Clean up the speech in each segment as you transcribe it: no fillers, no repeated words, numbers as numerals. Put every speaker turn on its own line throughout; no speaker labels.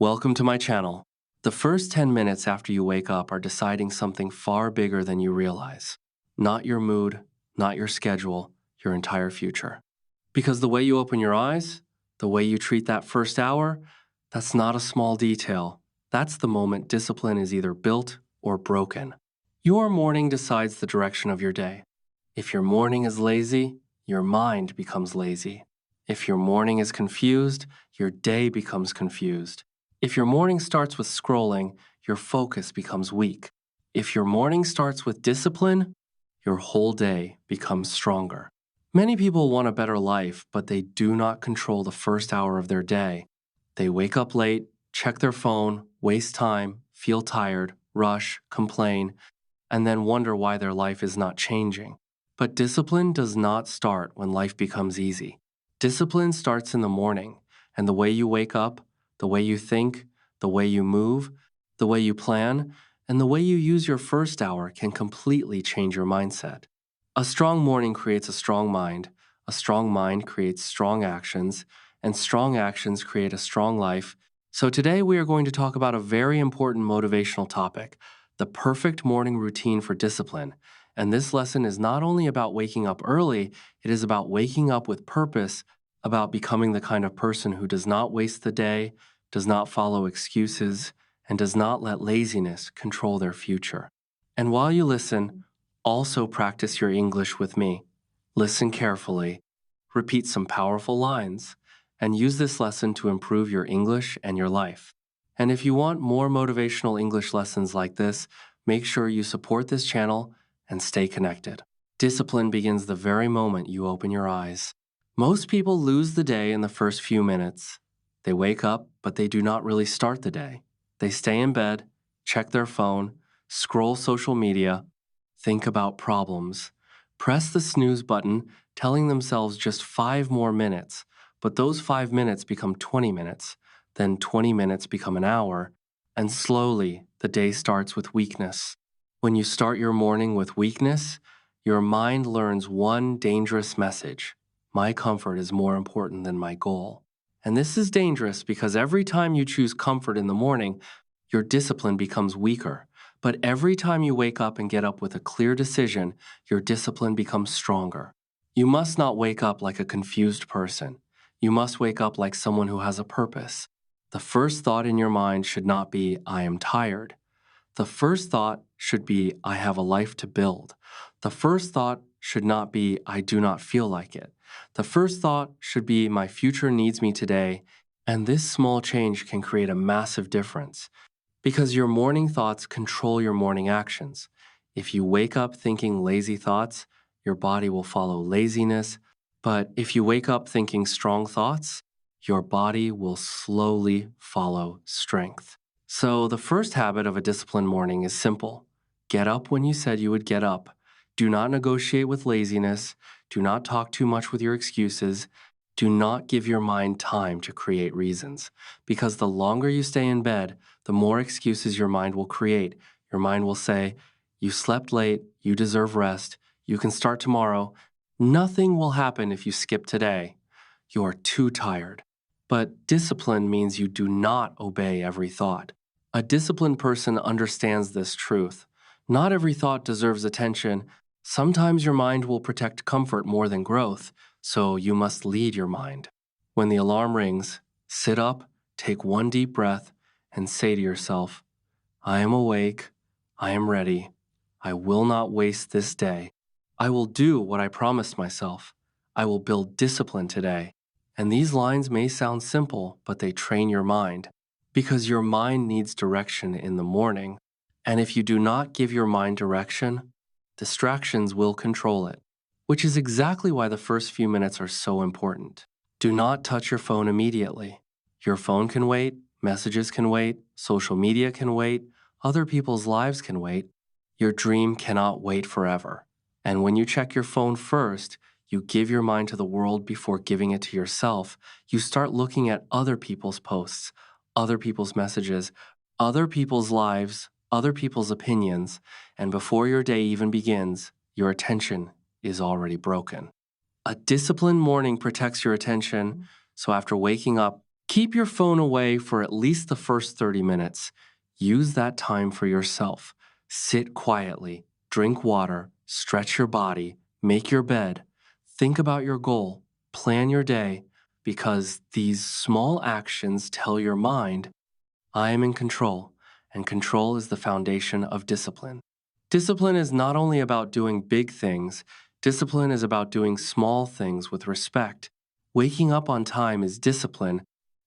Welcome to my channel. The first 10 minutes after you wake up are deciding something far bigger than you realize. Not your mood, not your schedule, your entire future. Because the way you open your eyes, the way you treat that first hour, that's not a small detail. That's the moment discipline is either built or broken. Your morning decides the direction of your day. If your morning is lazy, your mind becomes lazy. If your morning is confused, your day becomes confused. If your morning starts with scrolling, your focus becomes weak. If your morning starts with discipline, your whole day becomes stronger. Many people want a better life, but they do not control the first hour of their day. They wake up late, check their phone, waste time, feel tired, rush, complain, and then wonder why their life is not changing. But discipline does not start when life becomes easy. Discipline starts in the morning, and the way you wake up, the way you think, the way you move, the way you plan, and the way you use your first hour can completely change your mindset. A strong morning creates a strong mind creates strong actions, and strong actions create a strong life. So today we are going to talk about a very important motivational topic, the perfect morning routine for discipline. And this lesson is not only about waking up early, it is about waking up with purpose, about becoming the kind of person who does not waste the day, does not follow excuses, and does not let laziness control their future. And while you listen, also practice your English with me. Listen carefully, repeat some powerful lines, and use this lesson to improve your English and your life. And if you want more motivational English lessons like this, make sure you support this channel and stay connected. Discipline begins the very moment you open your eyes. Most people lose the day in the first few minutes. They wake up, but they do not really start the day. They stay in bed, check their phone, scroll social media, think about problems, press the snooze button, telling themselves just 5 more minutes, but those 5 minutes become 20 minutes, then 20 minutes become an hour, and slowly the day starts with weakness. When you start your morning with weakness, your mind learns one dangerous message: my comfort is more important than my goal. And this is dangerous because every time you choose comfort in the morning, your discipline becomes weaker. But every time you wake up and get up with a clear decision, your discipline becomes stronger. You must not wake up like a confused person. You must wake up like someone who has a purpose. The first thought in your mind should not be, I am tired. The first thought should be, I have a life to build. The first thought should not be, I do not feel like it. The first thought should be, my future needs me today, and this small change can create a massive difference. Because your morning thoughts control your morning actions. If you wake up thinking lazy thoughts, your body will follow laziness. But if you wake up thinking strong thoughts, your body will slowly follow strength. So the first habit of a disciplined morning is simple. Get up when you said you would get up. Do not negotiate with laziness. Do not talk too much with your excuses. Do not give your mind time to create reasons. Because the longer you stay in bed, the more excuses your mind will create. Your mind will say, you slept late, you deserve rest, you can start tomorrow. Nothing will happen if you skip today. You are too tired. But discipline means you do not obey every thought. A disciplined person understands this truth. Not every thought deserves attention. Sometimes your mind will protect comfort more than growth, so you must lead your mind. When the alarm rings, sit up, take one deep breath, and say to yourself, I am awake, I am ready, I will not waste this day. I will do what I promised myself. I will build discipline today. And these lines may sound simple, but they train your mind. Because your mind needs direction in the morning. And if you do not give your mind direction, distractions will control it. Which is exactly why the first few minutes are so important. Do not touch your phone immediately. Your phone can wait, messages can wait, social media can wait, other people's lives can wait. Your dream cannot wait forever. And when you check your phone first, you give your mind to the world before giving it to yourself. You start looking at other people's posts, other people's messages, other people's lives, other people's opinions, and before your day even begins, your attention is already broken. A disciplined morning protects your attention, so after waking up, Keep your phone away for at least the first 30 minutes. Use that time for yourself. Sit quietly, drink water, stretch your body, make your bed, think about your goal, plan your day, because these small actions tell your mind, I am in control, and control is the foundation of discipline. Discipline is not only about doing big things, discipline is about doing small things with respect. Waking up on time is discipline.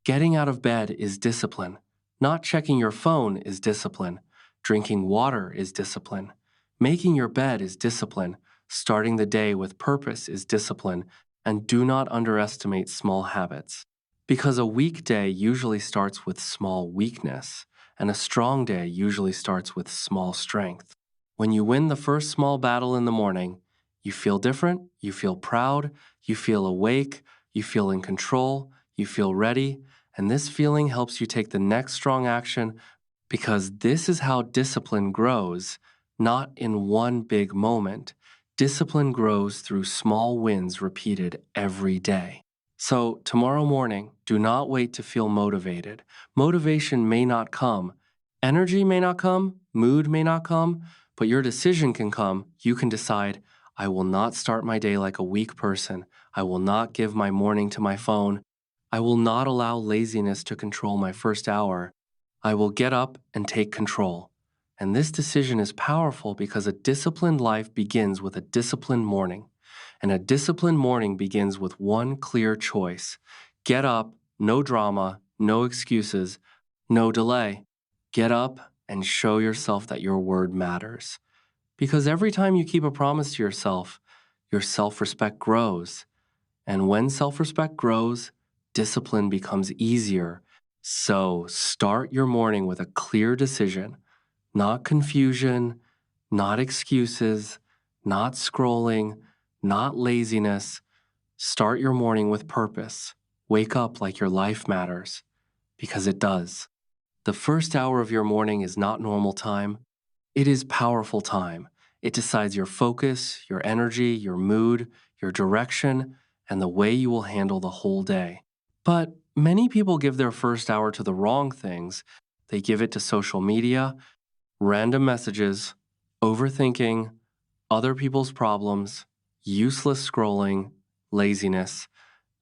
Getting out of bed is discipline. Not checking your phone is discipline. Drinking water is discipline. Making your bed is discipline. Starting the day with purpose is discipline. And do not underestimate small habits. Because a weak day usually starts with small weakness, and a strong day usually starts with small strength. When you win the first small battle in the morning, you feel different, you feel proud, you feel awake, you feel in control, you feel ready, and this feeling helps you take the next strong action because this is how discipline grows, not in one big moment. Discipline grows through small wins repeated every day. So, tomorrow morning, do not wait to feel motivated. Motivation may not come, energy may not come, mood may not come, but your decision can come. You can decide, I will not start my day like a weak person. I will not give my morning to my phone. I will not allow laziness to control my first hour. I will get up and take control. And this decision is powerful because a disciplined life begins with a disciplined morning. And a disciplined morning begins with one clear choice. Get up, no drama, no excuses, no delay. Get up and show yourself that your word matters. Because every time you keep a promise to yourself, your self-respect grows. And when self-respect grows, discipline becomes easier. So start your morning with a clear decision, not confusion, not excuses, not scrolling, not laziness. Start your morning with purpose. Wake up like your life matters, because it does. The first hour of your morning is not normal time. It is powerful time. It decides your focus, your energy, your mood, your direction, and the way you will handle the whole day. But many people give their first hour to the wrong things. They give it to social media, random messages, overthinking, other people's problems, useless scrolling, laziness,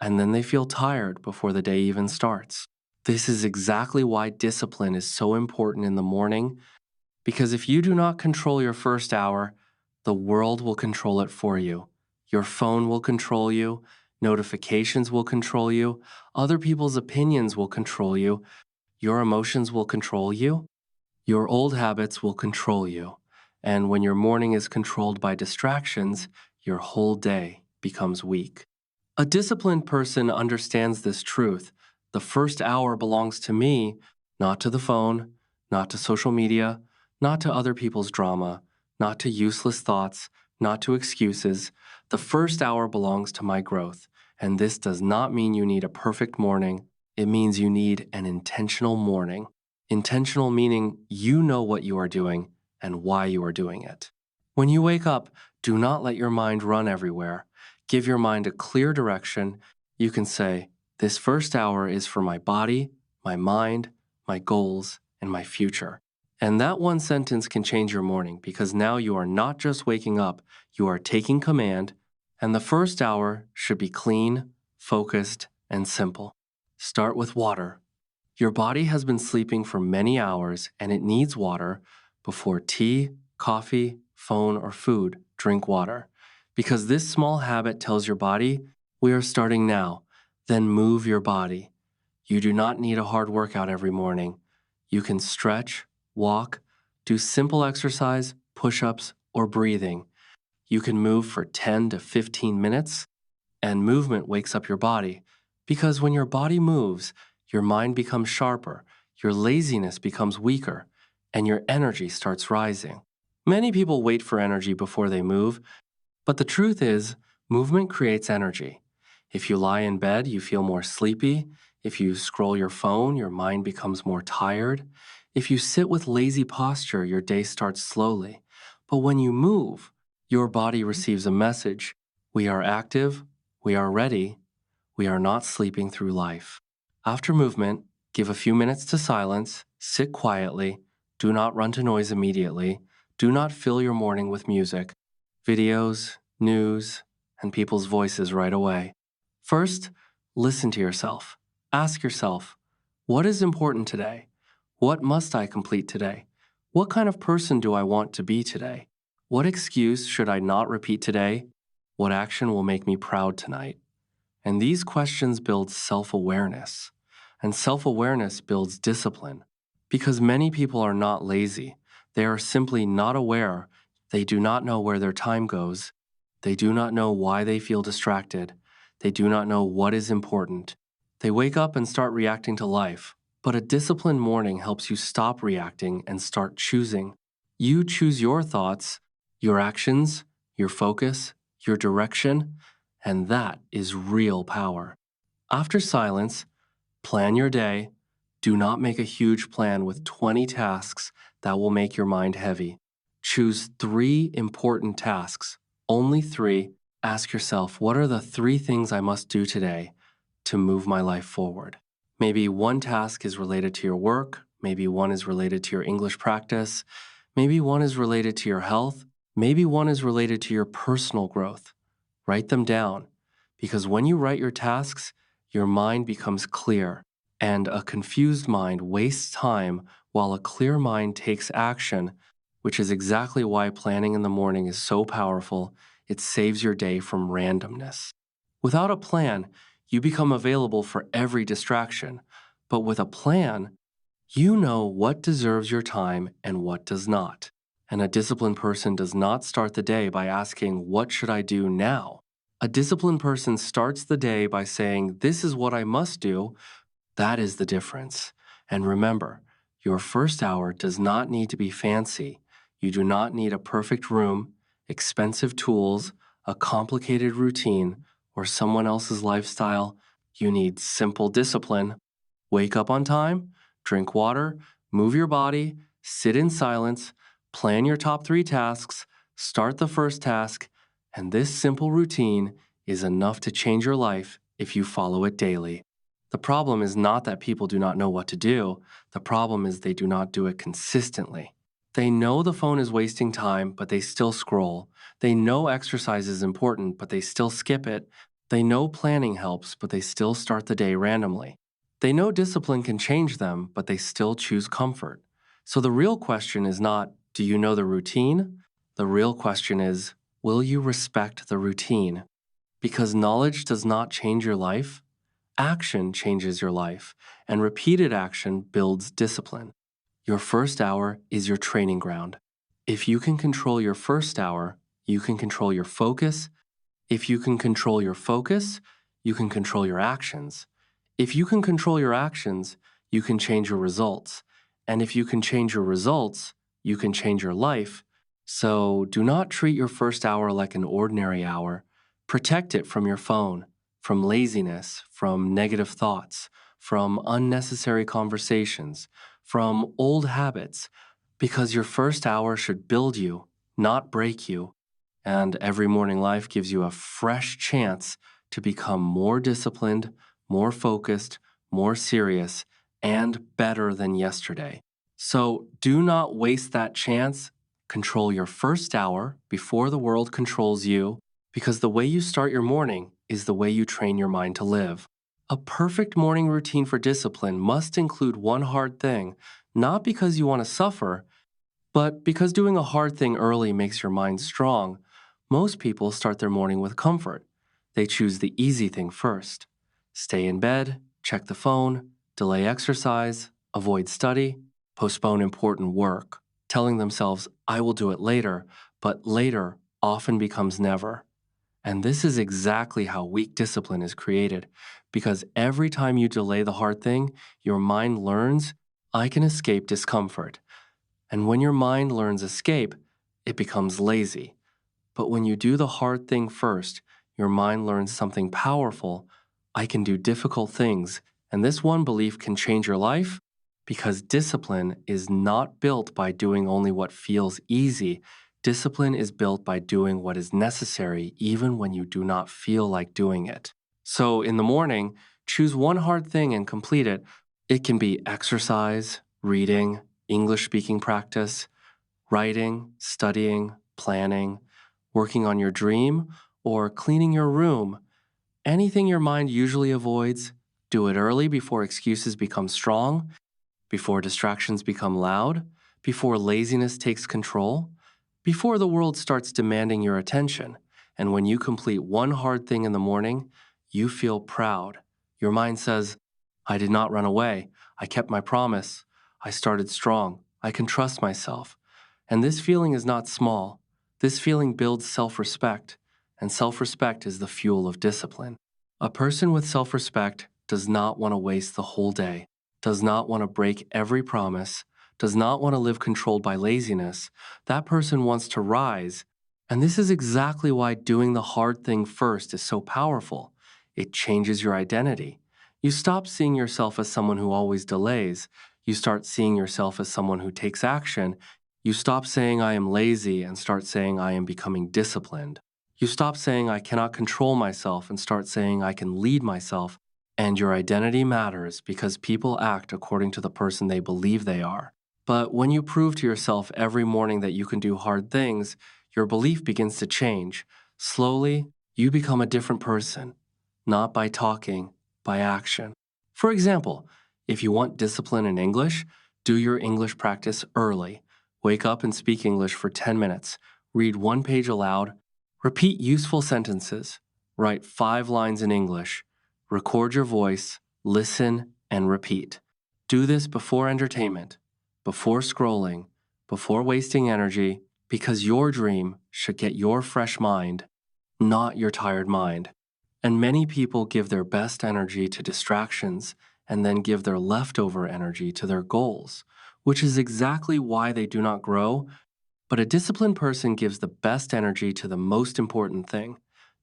and then they feel tired before the day even starts. This is exactly why discipline is so important in the morning, because if you do not control your first hour, the world will control it for you. Your phone will control you, notifications will control you, other people's opinions will control you, your emotions will control you, your old habits will control you. And when your morning is controlled by distractions, your whole day becomes weak. A disciplined person understands this truth. The first hour belongs to me, not to the phone, not to social media, not to other people's drama, not to useless thoughts, not to excuses. The first hour belongs to my growth. And this does not mean you need a perfect morning. It means you need an intentional morning. Intentional meaning you know what you are doing and why you are doing it. When you wake up, do not let your mind run everywhere. Give your mind a clear direction. You can say, this first hour is for my body, my mind, my goals, and my future. And that one sentence can change your morning because now you are not just waking up, you are taking command, and the first hour should be clean, focused, and simple. Start with water. Your body has been sleeping for many hours and it needs water. Before tea, coffee, phone, or food, drink water. Because this small habit tells your body, we are starting now. Then move your body. You do not need a hard workout every morning. You can stretch, walk, do simple exercise, push-ups, or breathing. You can move for 10 to 15 minutes, and movement wakes up your body. Because when your body moves, your mind becomes sharper, your laziness becomes weaker, and your energy starts rising. Many people wait for energy before they move, but the truth is, movement creates energy. If you lie in bed, you feel more sleepy. If you scroll your phone, your mind becomes more tired. If you sit with lazy posture, your day starts slowly. But when you move, your body receives a message. We are active, we are ready, we are not sleeping through life. After movement, give a few minutes to silence, sit quietly, do not run to noise immediately, do not fill your morning with music, videos, news, and people's voices right away. First, listen to yourself. Ask yourself, what is important today? What must I complete today? What kind of person do I want to be today? What excuse should I not repeat today? What action will make me proud tonight? And these questions build self awareness. And self awareness builds discipline. Because many people are not lazy, they are simply not aware. They do not know where their time goes. They do not know why they feel distracted. They do not know what is important. They wake up and start reacting to life. But a disciplined morning helps you stop reacting and start choosing. You choose your thoughts, your actions, your focus, your direction, and that is real power. After silence, plan your day. Do not make a huge plan with 20 tasks that will make your mind heavy. Choose 3 important tasks, only 3. Ask yourself, what are the 3 things I must do today to move my life forward? Maybe one task is related to your work, maybe one is related to your English practice, maybe one is related to your health, maybe one is related to your personal growth. Write them down, because when you write your tasks, your mind becomes clear, and a confused mind wastes time while a clear mind takes action, which is exactly why planning in the morning is so powerful. It saves your day from randomness. Without a plan, you become available for every distraction, but with a plan, you know what deserves your time and what does not. And a disciplined person does not start the day by asking, what should I do now? A disciplined person starts the day by saying, this is what I must do. That is the difference. And remember, your first hour does not need to be fancy. You do not need a perfect room, expensive tools, a complicated routine, or someone else's lifestyle. You need simple discipline. Wake up on time, drink water, move your body, sit in silence, plan your top 3 tasks, start the first task, and this simple routine is enough to change your life if you follow it daily. The problem is not that people do not know what to do. The problem is they do not do it consistently. They know the phone is wasting time, but they still scroll. They know exercise is important, but they still skip it. They know planning helps, but they still start the day randomly. They know discipline can change them, but they still choose comfort. So the real question is not, do you know the routine? The real question is, will you respect the routine? Because knowledge does not change your life, action changes your life, and repeated action builds discipline. Your first hour is your training ground. If you can control your first hour, you can control your focus. If you can control your focus, you can control your actions. If you can control your actions, you can change your results. And if you can change your results, you can change your life. So do not treat your first hour like an ordinary hour. Protect it from your phone, from laziness, from negative thoughts, from unnecessary conversations, from old habits, because your first hour should build you, not break you. And every morning life gives you a fresh chance to become more disciplined, more focused, more serious, and better than yesterday. So do not waste that chance. Control your first hour before the world controls you, because the way you start your morning is the way you train your mind to live. A perfect morning routine for discipline must include one hard thing, not because you want to suffer, but because doing a hard thing early makes your mind strong. Most people start their morning with comfort. They choose the easy thing first. Stay in bed, check the phone, delay exercise, avoid study, postpone important work, telling themselves, I will do it later, but later often becomes never. And this is exactly how weak discipline is created, because every time you delay the hard thing, your mind learns, I can escape discomfort. And when your mind learns escape, it becomes lazy. But when you do the hard thing first, your mind learns something powerful. I can do difficult things. And this one belief can change your life, because discipline is not built by doing only what feels easy. Discipline is built by doing what is necessary even when you do not feel like doing it. So in the morning, Choose one hard thing and complete it. It can be exercise, reading, English speaking practice, writing, studying, planning, working on your dream, or cleaning your room. Anything your mind usually avoids, do it early before excuses become strong, before distractions become loud, before laziness takes control, before the world starts demanding your attention. And when you complete one hard thing in the morning, you feel proud. Your mind says, I did not run away. I kept my promise. I started strong. I can trust myself. And this feeling is not small. This feeling builds self respect, and self respect is the fuel of discipline. A person with self respect does not want to waste the whole day, does not want to break every promise, does not want to live controlled by laziness. That person wants to rise. And this is exactly why doing the hard thing first is so powerful. It changes your identity. You stop seeing yourself as someone who always delays. You start seeing yourself as someone who takes action. You stop saying, I am lazy, and start saying, I am becoming disciplined. You stop saying, I cannot control myself, and start saying, I can lead myself. And your identity matters because people act according to the person they believe they are. But when you prove to yourself every morning that you can do hard things, your belief begins to change. Slowly, you become a different person, not by talking, by action. For example, if you want discipline in English, do your English practice early. Wake up and speak English for 10 minutes. Read one page aloud. Repeat useful sentences. Write 5 lines in English. Record your voice, listen, and repeat. Do this before entertainment, before scrolling, before wasting energy, because your dream should get your fresh mind, not your tired mind. And many people give their best energy to distractions and then give their leftover energy to their goals, which is exactly why they do not grow. But a disciplined person gives the best energy to the most important thing.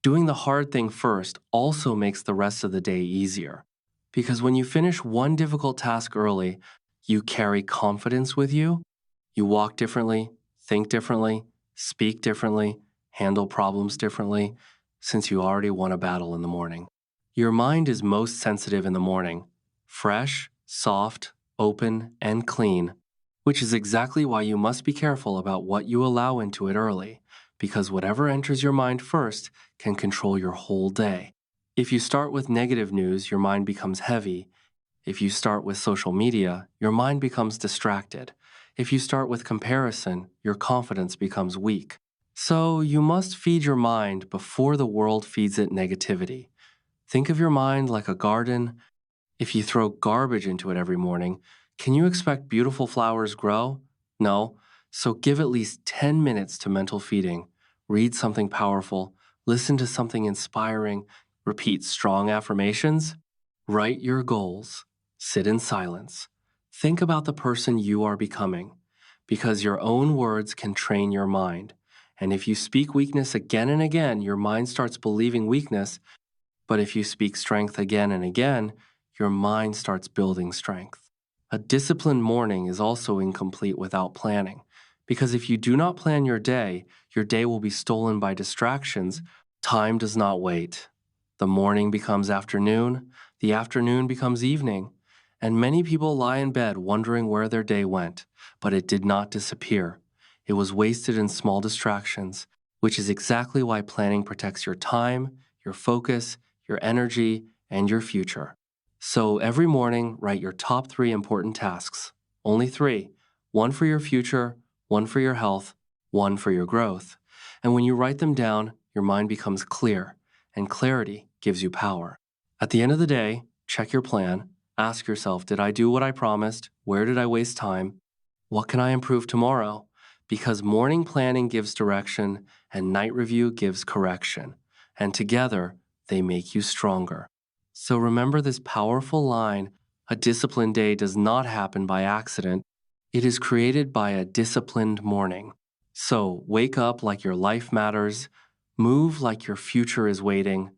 Doing the hard thing first also makes the rest of the day easier. Because when you finish one difficult task early, you carry confidence with you. You walk differently, think differently, speak differently, handle problems differently, since you already won a battle in the morning. Your mind is most sensitive in the morning, fresh, soft, open, and clean, which is exactly why you must be careful about what you allow into it early, because whatever enters your mind first can control your whole day. If you start with negative news, your mind becomes heavy. If you start with social media, your mind becomes distracted. If you start with comparison, your confidence becomes weak. So you must feed your mind before the world feeds it negativity. Think of your mind like a garden. If you throw garbage into it every morning, can you expect beautiful flowers grow? No. So give at least 10 minutes to mental feeding. Read something powerful, listen to something inspiring, repeat strong affirmations, write your goals, sit in silence. Think about the person you are becoming, because your own words can train your mind. And if you speak weakness again and again, your mind starts believing weakness. But if you speak strength again and again, your mind starts building strength. A disciplined morning is also incomplete without planning, because if you do not plan your day will be stolen by distractions. Time does not wait. The morning becomes afternoon, the afternoon becomes evening, and many people lie in bed wondering where their day went, but it did not disappear. It was wasted in small distractions, which is exactly why planning protects your time, your focus, your energy, and your future. So every morning, write your top 3 important tasks. Only 3. One for your future, one for your health, one for your growth. And when you write them down, your mind becomes clear, and clarity gives you power. At the end of the day, check your plan. Ask yourself, did I do what I promised? Where did I waste time? What can I improve tomorrow? Because morning planning gives direction and night review gives correction. And together, they make you stronger. So remember this powerful line: a disciplined day does not happen by accident. It is created by a disciplined morning. So wake up like your life matters, move like your future is waiting,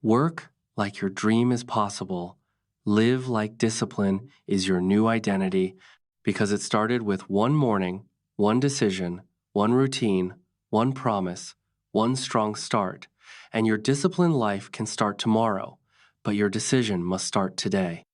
work like your dream is possible, live like discipline is your new identity, because it started with one morning, one decision, one routine, one promise, one strong start. And your disciplined life can start tomorrow. but your decision must start today.